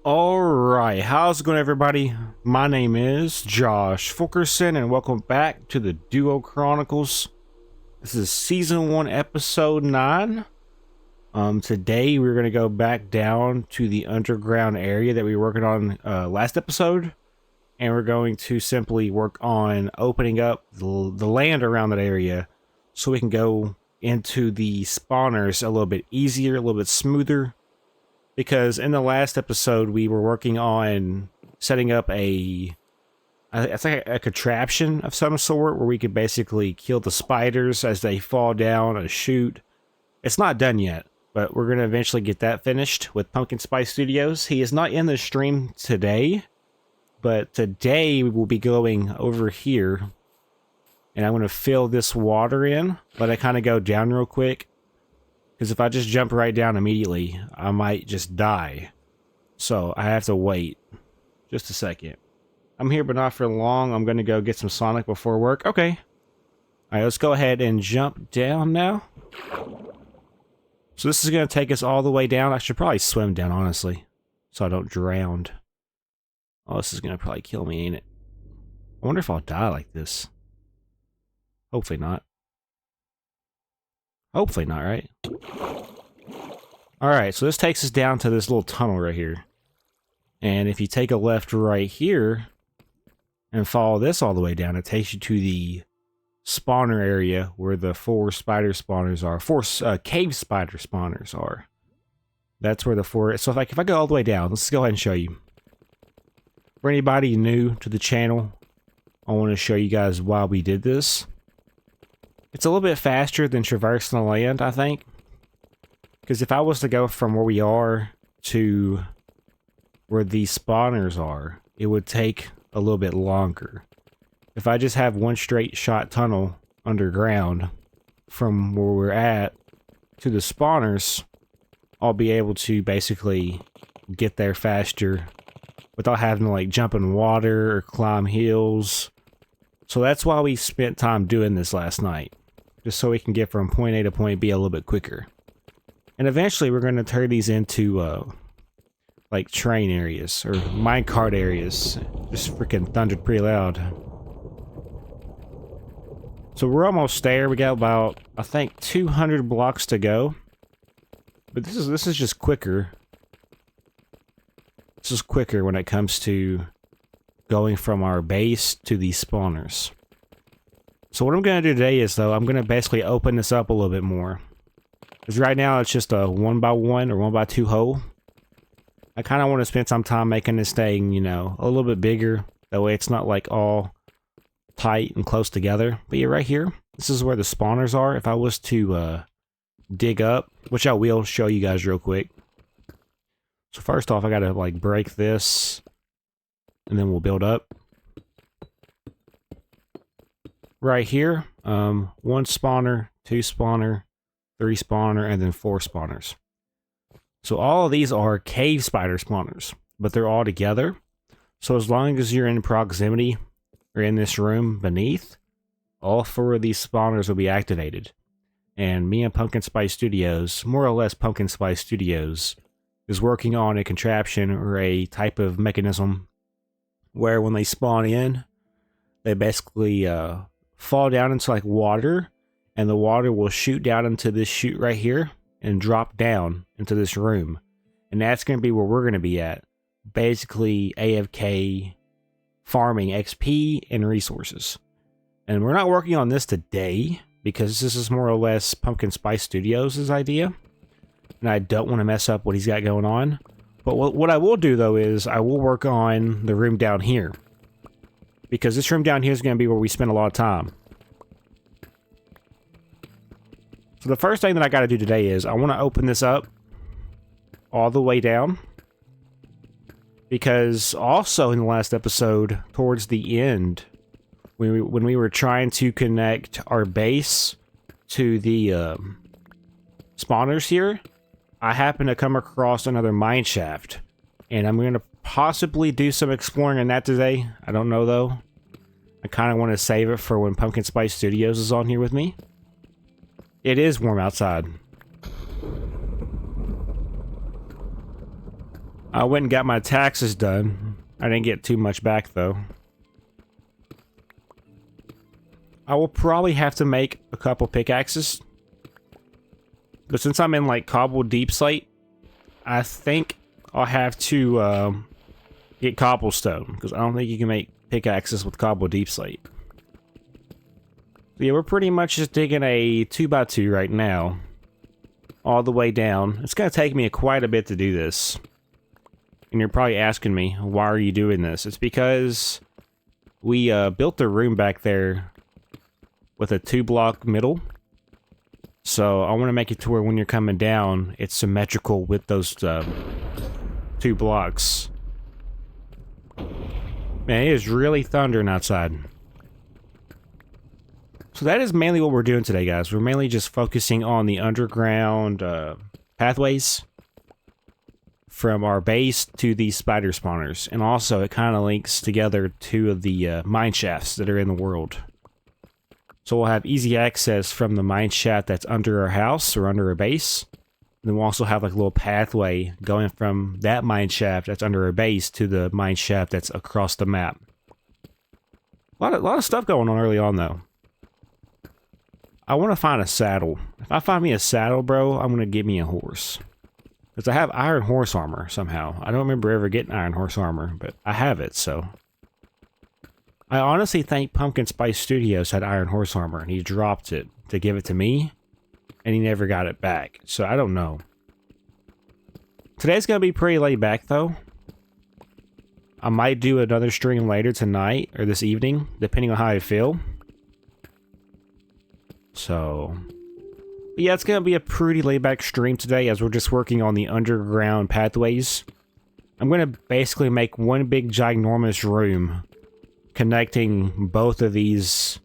Alright, how's it going, everybody? My name is Josh Fulkerson, and welcome back to the Duo Chronicles. This is Season 1, Episode 9. Today we're going to go back down to the underground area that we were working on last episode. And we're going to simply work on opening up the land around that area so we can go into the spawners a little bit easier, a little bit smoother. Because in the last episode, we were working on setting up I think a contraption of some sort where we could basically kill the spiders as they fall down a chute. It's not done yet, but we're going to eventually get that finished with Pumpkin Spice Studios. He is not in the stream today, but today we will be going over here, and I'm going to fill this water in, let it kind of go down real quick. Because if I just jump right down immediately, I might just die. So I have to wait just a second. I'm here, but not for long. I'm going to go get some Sonic before work. Okay. Alright, let's go ahead and jump down now. So this is going to take us all the way down. I should probably swim down, honestly, so I don't drown. Oh, this is going to probably kill me, ain't it? I wonder if I'll die like this. Hopefully not. Hopefully not, right? Alright, so this takes us down to this little tunnel right here. And if you take a left right here and follow this all the way down, it takes you to the spawner area where the 4 spider spawners are. 4 cave spider spawners are. That's where the 4... So if I go all the way down, let's go ahead and show you. For anybody new to the channel, I want to show you guys why we did this. It's a little bit faster than traversing the land, I think. Because if I was to go from where we are to where these spawners are, it would take a little bit longer. If I just have one straight shot tunnel underground from where we're at to the spawners, I'll be able to basically get there faster without having to like jump in water or climb hills. So that's why we spent time doing this last night. Just so we can get from point A to point B a little bit quicker. And eventually we're going to turn these into, like, train areas, or minecart areas. Just freaking thundered pretty loud. So we're almost there. We got about, I think, 200 blocks to go. But this is just quicker. This is quicker when it comes to going from our base to these spawners. So what I'm going to do today is, though, I'm going to basically open this up a little bit more. Because right now it's just a 1x1 or 1x2 hole. I kind of want to spend some time making this thing, you know, a little bit bigger. That way it's not like all tight and close together. But yeah, right here, this is where the spawners are. If I was to dig up, which I will show you guys real quick. So first off, I got to like break this. And then we'll build up. Right here, 1 spawner, 2 spawner, 3 spawner, and then 4 spawners. So all of these are cave spider spawners, but they're all together. So as long as you're in proximity or in this room beneath, all 4 of these spawners will be activated. And me and Pumpkin Spice Studios, more or less Pumpkin Spice Studios, is working on a contraption or a type of mechanism where when they spawn in, they basically fall down into like water, and the water will shoot down into this chute right here and drop down into this room. And that's going to be where we're going to be at. Basically AFK farming XP and resources. And we're not working on this today because this is more or less Pumpkin Spice Studios' idea. And I don't want to mess up what he's got going on. But what I will do, though, is I will work on the room down here. Because this room down here is going to be where we spend a lot of time. So the first thing that I got to do today is I want to open this up all the way down. Because also in the last episode, towards the end, when we were trying to connect our base to the spawners here, I happened to come across another mine shaft. And I'm going to possibly do some exploring in that today. I don't know, though. I kind of want to save it for when Pumpkin Spice Studios is on here with me. It is warm outside. I went and got my taxes done. I didn't get too much back though. I will probably have to make a couple pickaxes. But since I'm in like cobble deep slate, I think I'll have to get cobblestone, because I don't think you can make pickaxes with cobble deep slate. Yeah, we're pretty much just digging a 2x2 right now, all the way down. It's going to take me quite a bit to do this. And you're probably asking me, why are you doing this? It's because we built the room back there with a 2-block middle. So I want to make it to where when you're coming down, it's symmetrical with those 2 blocks. Man, it is really thundering outside. So that is mainly what we're doing today, guys. We're mainly just focusing on the underground pathways from our base to these spider spawners. And also, it kind of links together 2 of the mine shafts that are in the world. So we'll have easy access from the mine shaft that's under our house or under our base. And then we'll also have like a little pathway going from that mine shaft that's under our base to the mine shaft that's across the map. A lot of stuff going on early on, though. I want to find a saddle. If I find me a saddle, bro, I'm going to get me a horse. Because I have iron horse armor somehow. I don't remember ever getting iron horse armor, but I have it, so. I honestly think Pumpkin Spice Studios had iron horse armor, and he dropped it to give it to me, and he never got it back. So I don't know. Today's going to be pretty laid back, though. I might do another stream later tonight, or this evening, depending on how I feel. So, yeah, it's going to be a pretty laid-back stream today as we're just working on the underground pathways. I'm going to basically make one big ginormous room connecting both of these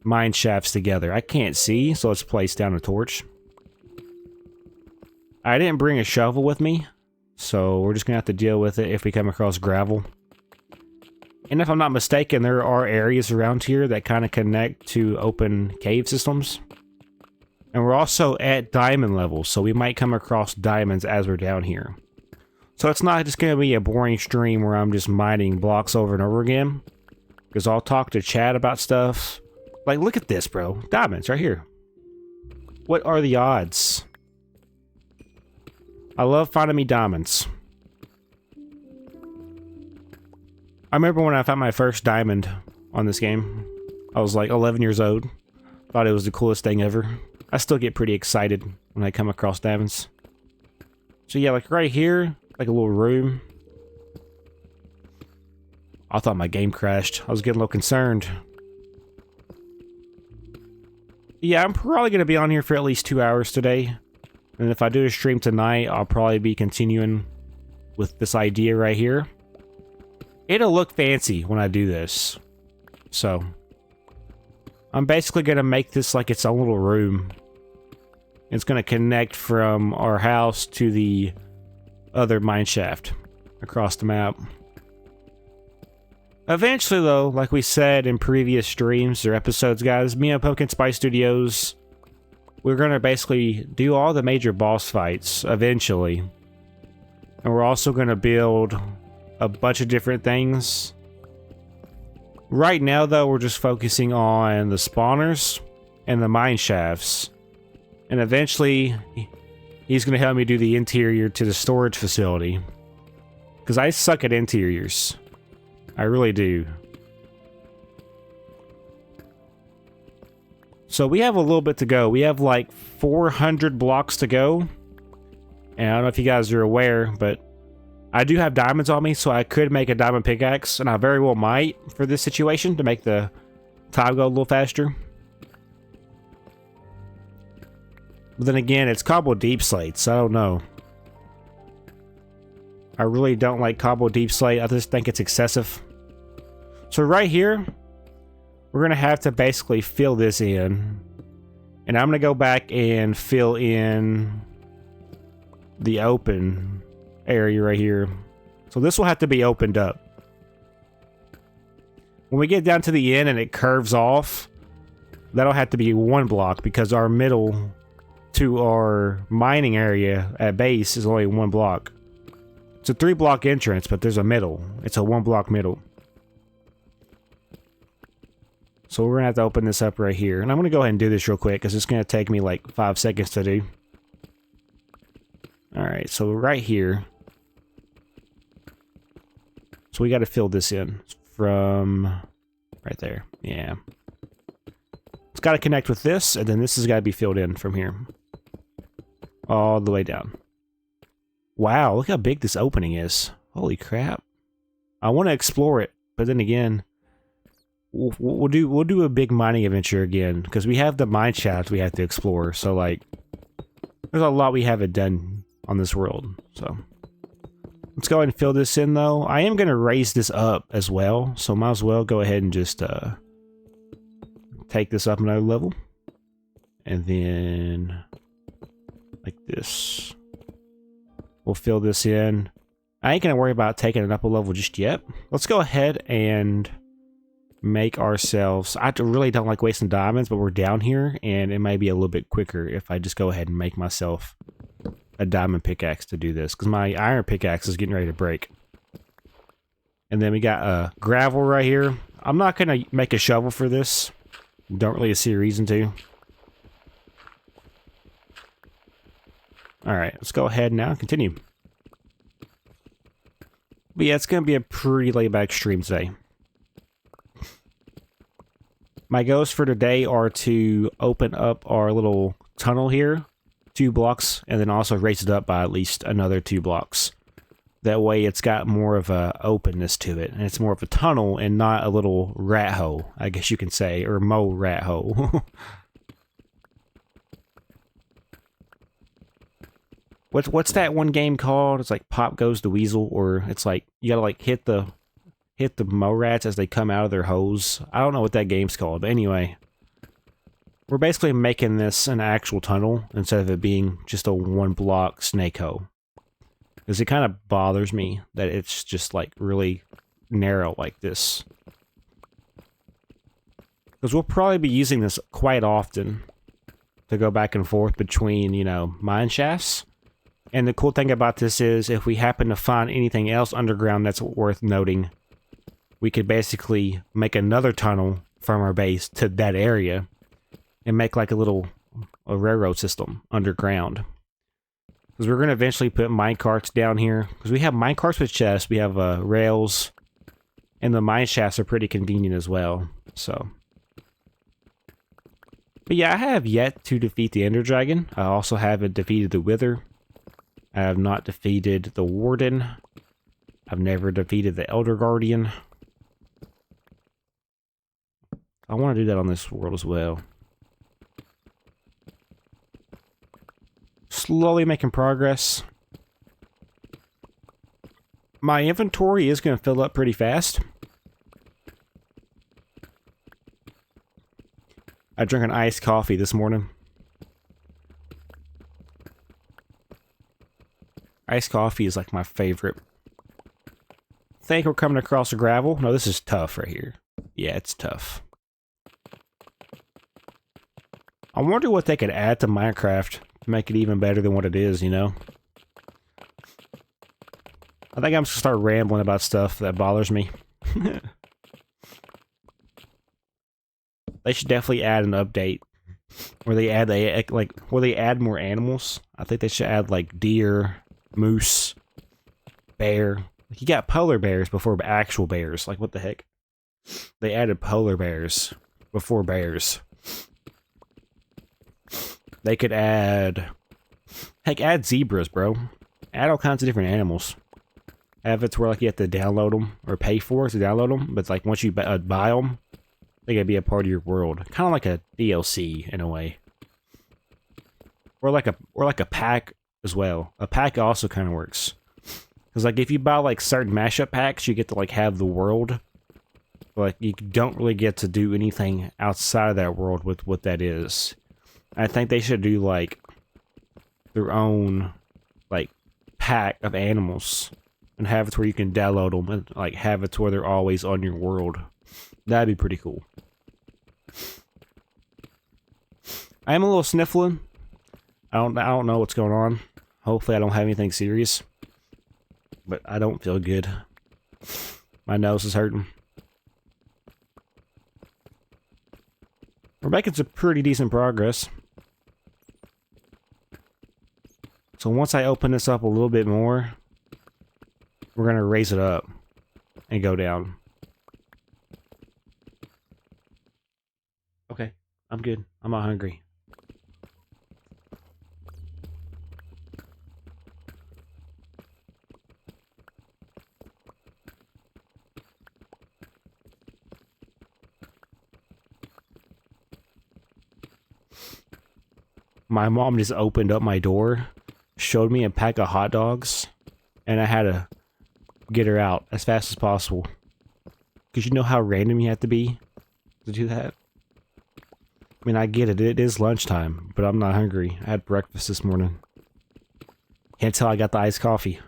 mine shafts together. I can't see, so let's place down a torch. I didn't bring a shovel with me, so we're just going to have to deal with it if we come across gravel. And if I'm not mistaken, there are areas around here that kind of connect to open cave systems. And we're also at diamond level, so we might come across diamonds as we're down here. So it's not just going to be a boring stream where I'm just mining blocks over and over again. Because I'll talk to Chad about stuff. Like, look at this, bro. Diamonds right here. What are the odds? I love finding me diamonds. I remember when I found my first diamond on this game. I was like 11 years old. Thought it was the coolest thing ever. I still get pretty excited when I come across diamonds. So yeah, like right here, like a little room. I thought my game crashed. I was getting a little concerned. Yeah, I'm probably going to be on here for at least 2 hours today. And if I do a stream tonight, I'll probably be continuing with this idea right here. It'll look fancy when I do this. So, I'm basically going to make this like its own little room. It's going to connect from our house to the other mine shaft across the map. Eventually, though, like we said in previous streams or episodes, guys, me and Pumpkin Spice Studios, we're going to basically do all the major boss fights eventually. And we're also going to build a bunch of different things. Right now, though, we're just focusing on the spawners and the mine shafts. And eventually, he's going to help me do the interior to the storage facility. Because I suck at interiors. I really do. So we have a little bit to go. We have like 400 blocks to go. And I don't know if you guys are aware, but I do have diamonds on me, so I could make a diamond pickaxe, and I very well might for this situation to make the time go a little faster. But then again, it's cobble deep slate, so I don't know. I really don't like cobble deep slate. I just think it's excessive. So right here, we're going to have to basically fill this in. And I'm going to go back and fill in the open area right here. So this will have to be opened up. When we get down to the end and it curves off, that'll have to be one block because our middle to our mining area at base is only one block. It's a 3-block entrance, but there's a middle. It's a 1-block middle. So we're gonna have to open this up right here. And I'm gonna go ahead and do this real quick, because it's gonna take me like 5 seconds to do. Alright, so right here. So we gotta fill this in from right there. Yeah. It's gotta connect with this, and then this has gotta be filled in from here. All the way down. Wow, look how big this opening is. Holy crap. I want to explore it, but then again, we'll do a big mining adventure again, because we have the mine shafts we have to explore, so like, there's a lot we haven't done on this world, so. Let's go ahead and fill this in though. I am going to raise this up as well, so might as well go ahead and just take this up another level. And then, like this. We'll fill this in. I ain't gonna worry about taking it up a level just yet. Let's go ahead and make ourselves... I really don't like wasting diamonds, but we're down here, and it may be a little bit quicker if I just go ahead and make myself a diamond pickaxe to do this, because my iron pickaxe is getting ready to break. And then we got gravel right here. I'm not gonna make a shovel for this. Don't really see a reason to. Alright, let's go ahead now and continue. But yeah, it's going to be a pretty laid-back stream today. My goals for today are to open up our little tunnel here, 2 blocks, and then also raise it up by at least another 2 blocks. That way it's got more of a openness to it, and it's more of a tunnel and not a little rat hole, I guess you can say, or rat hole. What's that one game called? It's like Pop Goes the Weasel, or it's like you gotta like hit the rats as they come out of their holes. I don't know what that game's called, but anyway. We're basically making this an actual tunnel instead of it being just a 1-block snake hole. Because it kind of bothers me that it's just like really narrow like this. Because we'll probably be using this quite often to go back and forth between, you know, mine shafts. And the cool thing about this is, if we happen to find anything else underground that's worth noting, we could basically make another tunnel from our base to that area and make like a railroad system underground. Because we're going to eventually put minecarts down here. Because we have minecarts with chests, we have rails, and the mine shafts are pretty convenient as well. So, but yeah, I have yet to defeat the Ender Dragon. I also haven't defeated the Wither. I have not defeated the Warden. I've never defeated the Elder Guardian. I want to do that on this world as well. Slowly making progress. My inventory is going to fill up pretty fast. I drank an iced coffee this morning. Iced coffee is like my favorite. Think we're coming across the gravel? No, this is tough right here. Yeah, it's tough. I wonder what they could add to Minecraft to make it even better than what it is, you know? I think I'm just gonna start rambling about stuff that bothers me. They should definitely add an update where they add more animals. I think they should add like deer, moose, bear. You got polar bears before actual bears. Like, what the heck? They added polar bears before bears. They could add... Heck, add zebras, bro. Add all kinds of different animals. Have it to where, like, you have to download them or pay for it to download them. But, like, once you buy them, they gotta be a part of your world. Kind of like a DLC, in a way. Or like a pack as well. A pack also kind of works. Because, like, if you buy, like, certain mashup packs, you get to, like, have the world. But, like, you don't really get to do anything outside of that world with what that is. I think they should do, like, their own, like, pack of animals. And have it to where you can download them. And, like, have it to where they're always on your world. That'd be pretty cool. I am a little sniffling. I don't know what's going on. Hopefully I don't have anything serious. but I don't feel good. My nose is hurting. We're making some pretty decent progress. So once I open this up a little bit more, we're going to raise it up and go down. Okay, I'm good. I'm not hungry. My mom just opened up my door, showed me a pack of hot dogs, and I had to get her out as fast as possible. Because you know how random you have to be to do that? I mean, I get it. It is lunchtime, but I'm not hungry. I had breakfast this morning. Can't tell I got the iced coffee.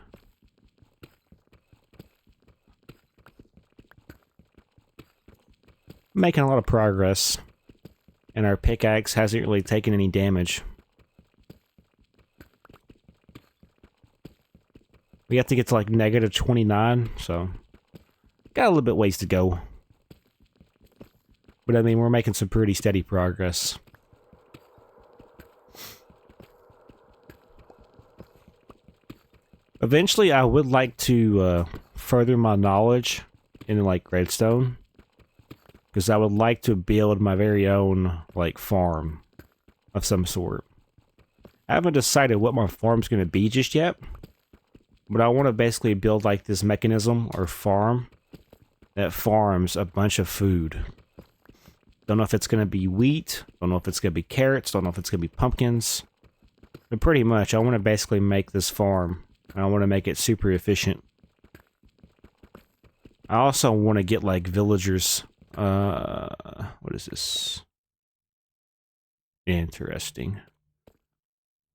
Making a lot of progress. And our pickaxe hasn't really taken any damage. We have to get to like negative 29, so got a little bit ways to go. But I mean, we're making some pretty steady progress. Eventually, I would like to further my knowledge in like redstone, because I would like to build my very own like farm of some sort. I haven't decided what my farm's going to be just yet, but I want to basically build like this mechanism or farm that farms a bunch of food. Don't know if it's going to be wheat, don't know if it's going to be carrots, don't know if it's going to be pumpkins. But pretty much, I want to basically make this farm, and I want to make it super efficient. I also want to get like villagers. What is this? Interesting.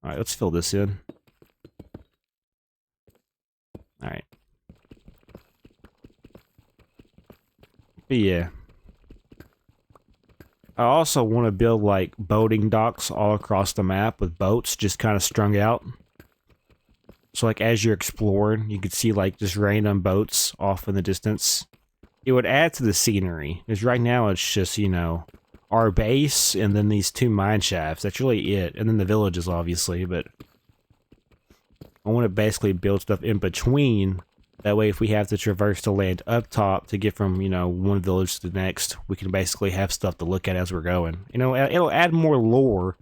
Alright, let's fill this in. Alright. But yeah. I also want to build like boating docks all across the map with boats just kind of strung out. So like as you're exploring, you could see like just random boats off in the distance. It would add to the scenery, because right now it's just, you know, our base and then these two mine shafts. That's really it. And then the villages, obviously, but I want to basically build stuff in between. That way, if we have to traverse the land up top to get from, you know, one village to the next, we can basically have stuff to look at as we're going. You know, it'll add more lore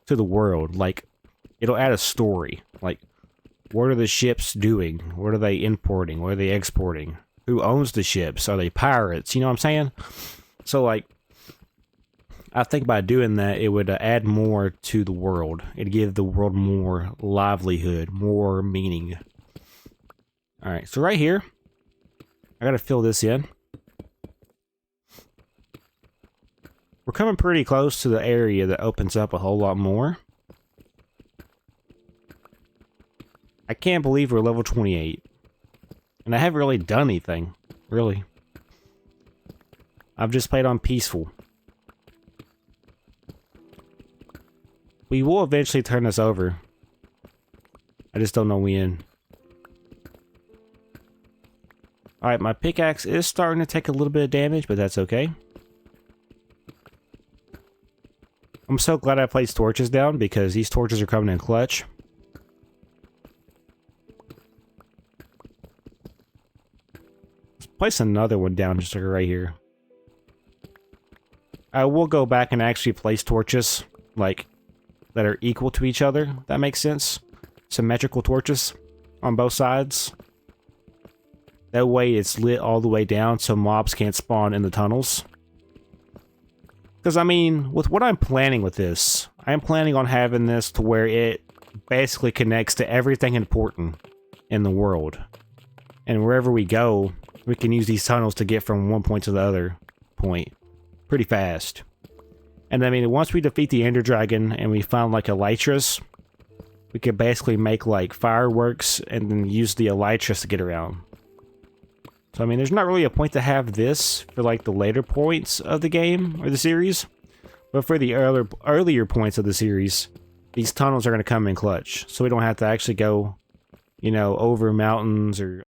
to the world. Like, it'll add a story. Like, what are the ships doing? What are they importing? What are they exporting? Who owns the ships? Are they pirates? You know what I'm saying? So, like, I think by doing that, it would add more to the world. It'd give the world more livelihood, more meaning. Alright, so right here, I gotta fill this in. We're coming pretty close to the area that opens up a whole lot more. I can't believe we're level 28. And I haven't really done anything, really. I've just played on peaceful. We will eventually turn this over. I just don't know when. Alright, my pickaxe is starting to take a little bit of damage, but that's okay. I'm so glad I placed torches down, because these torches are coming in clutch. Let's place another one down just like right here. I will go back and actually place torches, like, that are equal to each other. That makes sense. Symmetrical torches on both sides. That way it's lit all the way down so mobs can't spawn in the tunnels. Because, I mean, with what I'm planning with this, I'm planning on having this to where it basically connects to everything important in the world. And wherever we go, we can use these tunnels to get from one point to the other point pretty fast. And I mean, once we defeat the Ender Dragon and we found like Elytras, we could basically make like fireworks and then use the Elytras to get around. So I mean, there's not really a point to have this for like the later points of the game or the series. But for the earlier points of the series, these tunnels are going to come in clutch. So we don't have to actually go you know, over mountains or